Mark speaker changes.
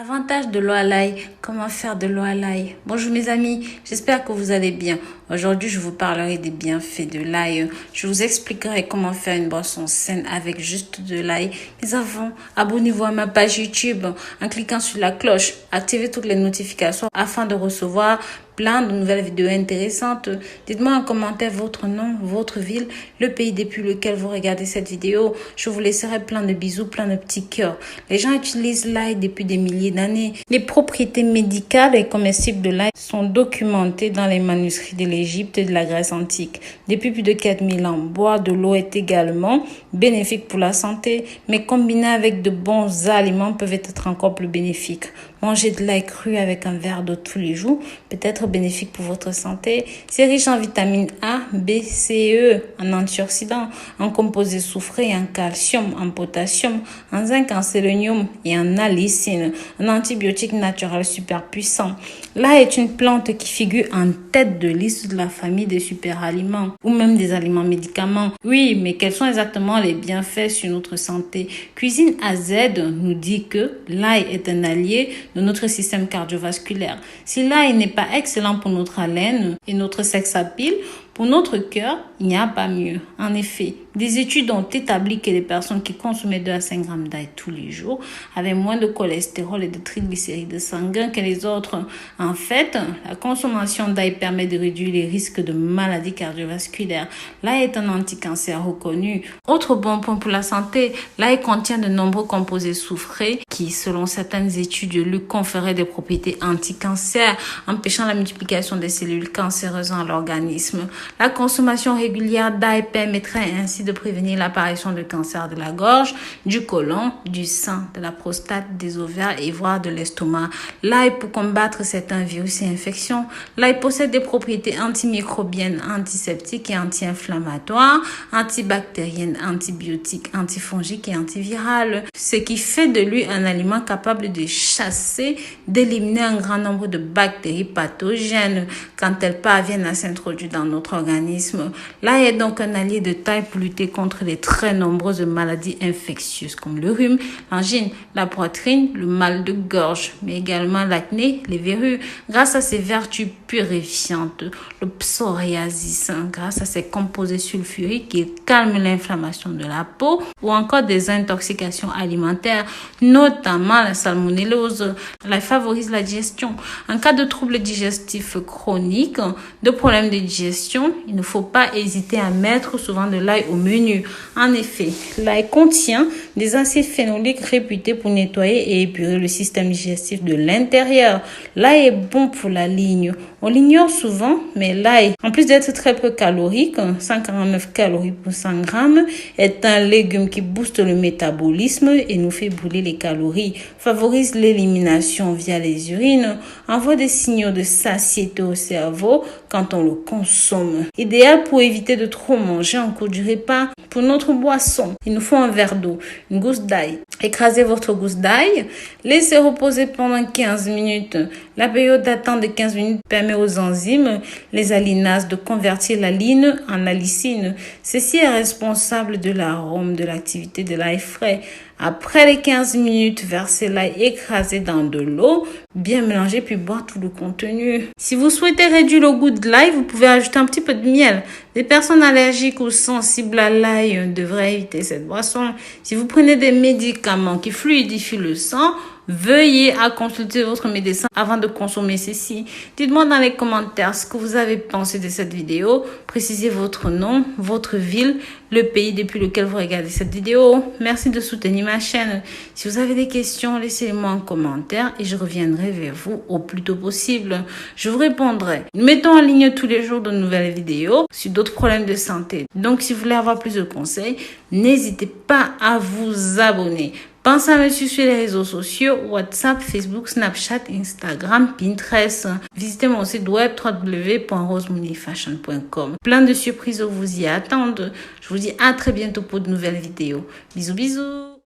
Speaker 1: Avantage de l'eau à l'ail, comment faire de l'eau à l'ail. Bonjour mes amis, j'espère que vous allez bien. Aujourd'hui, je vous parlerai des bienfaits de l'ail. Je vous expliquerai comment faire une boisson saine avec juste de l'ail. Mais avant, abonnez-vous à ma page YouTube en cliquant sur la cloche. Activez toutes les notifications afin de recevoir plein de nouvelles vidéos intéressantes. Dites-moi en commentaire votre nom, votre ville, le pays depuis lequel vous regardez cette vidéo. Je vous laisserai plein de bisous, plein de petits cœurs. Les gens utilisent l'ail depuis des milliers d'années. Les propriétés médicales et comestibles de l'ail sont documentées dans les manuscrits de l'Égypte et de la Grèce antique. Depuis plus de 4000 ans, boire de l'eau est également bénéfique pour la santé, mais combiné avec de bons aliments peuvent être encore plus bénéfiques. Manger de l'ail cru avec un verre d'eau tous les jours peut être bénéfique pour votre santé. C'est riche en vitamines A, B, C et E, en antioxydants, en composés soufrés, en calcium, en potassium, en zinc, en sélénium et en allicine, un antibiotique naturel super puissant. L'ail est une plante qui figure en tête de liste de la famille des super-aliments ou même des aliments médicaments. Oui, mais quels sont exactement les bienfaits sur notre santé? Cuisine AZ nous dit que l'ail est un allié de notre système cardiovasculaire. Si l'ail n'est pas excellent pour notre haleine et notre sex appeal, pour notre cœur, il n'y a pas mieux. En effet, des études ont établi que les personnes qui consommaient 2 à 5 grammes d'ail tous les jours avaient moins de cholestérol et de triglycérides sanguins que les autres. En fait, la consommation d'ail permet de réduire les risques de maladies cardiovasculaires. L'ail est un anticancer reconnu. Autre bon point pour la santé, l'ail contient de nombreux composés soufrés qui, selon certaines études, lui conféraient des propriétés anti-cancer, empêchant la multiplication des cellules cancéreuses dans l'organisme. La consommation régulière d'ail permettrait ainsi de prévenir l'apparition de cancer de la gorge, du côlon, du sein, de la prostate, des ovaires et voire de l'estomac. L'ail pour combattre certains virus et infections. L'ail possède des propriétés antimicrobiennes, antiseptiques et anti-inflammatoires, antibactériennes, antibiotiques, antifongiques et antivirales. Ce qui fait de lui un aliment capable de chasser, d'éliminer un grand nombre de bactéries pathogènes quand elles parviennent à s'introduire dans notre organisme. L'ail est donc un allié de taille pour lutter contre les très nombreuses maladies infectieuses comme le rhume, l'angine, la poitrine, le mal de gorge, mais également l'acné, les verrues. Grâce à ses vertus purifiantes, le psoriasis, grâce à ses composés sulfuriques qui calment l'inflammation de la peau ou encore des intoxications alimentaires, notamment la salmonellose. L'ail favorise la digestion. En cas de troubles digestifs chroniques, de problèmes de digestion, il ne faut pas hésiter à mettre souvent de l'ail au menu. En effet, l'ail contient des acides phénoliques réputés pour nettoyer et épurer le système digestif de l'intérieur. L'ail est bon pour la ligne. On l'ignore souvent, mais l'ail, en plus d'être très peu calorique, 149 calories pour 100 grammes, est un légume qui booste le métabolisme et nous fait brûler les calories, favorise l'élimination via les urines, envoie des signaux de satiété au cerveau quand on le consomme. Idéal pour éviter de trop manger en cours du repas. Pour notre boisson, il nous faut un verre d'eau, une gousse d'ail. Écrasez votre gousse d'ail, laissez reposer pendant 15 minutes. La période d'attente de 15 minutes permet aux enzymes, les alinases, de convertir la ligne en allicine. Ceci est responsable de l'arôme de l'activité de l'ail frais. Après les 15 minutes, versez l'ail écrasé dans de l'eau, bien mélanger puis boire tout le contenu. Si vous souhaitez réduire le goût de l'ail, vous pouvez ajouter un petit peu de miel. Les personnes allergiques ou sensibles à l'ail devraient éviter cette boisson. Si vous prenez des médicaments qui fluidifient le sang, veuillez à consulter votre médecin avant de consommer ceci. Dites-moi dans les commentaires ce que vous avez pensé de cette vidéo. Précisez votre nom, votre ville, le pays depuis lequel vous regardez cette vidéo. Merci de soutenir ma chaîne. Si vous avez des questions, laissez-les-moi en commentaire et je reviendrai vers vous au plus tôt possible. Je vous répondrai. Nous mettons en ligne tous les jours de nouvelles vidéos sur d'autres problèmes de santé. Donc, si vous voulez avoir plus de conseils, n'hésitez pas à vous abonner. Pensez à me suivre sur les réseaux sociaux, WhatsApp, Facebook, Snapchat, Instagram, Pinterest. Visitez mon site web www.rosemoneyfashion.com. Plein de surprises vous y attendent. Je vous dis à très bientôt pour de nouvelles vidéos. Bisous, bisous.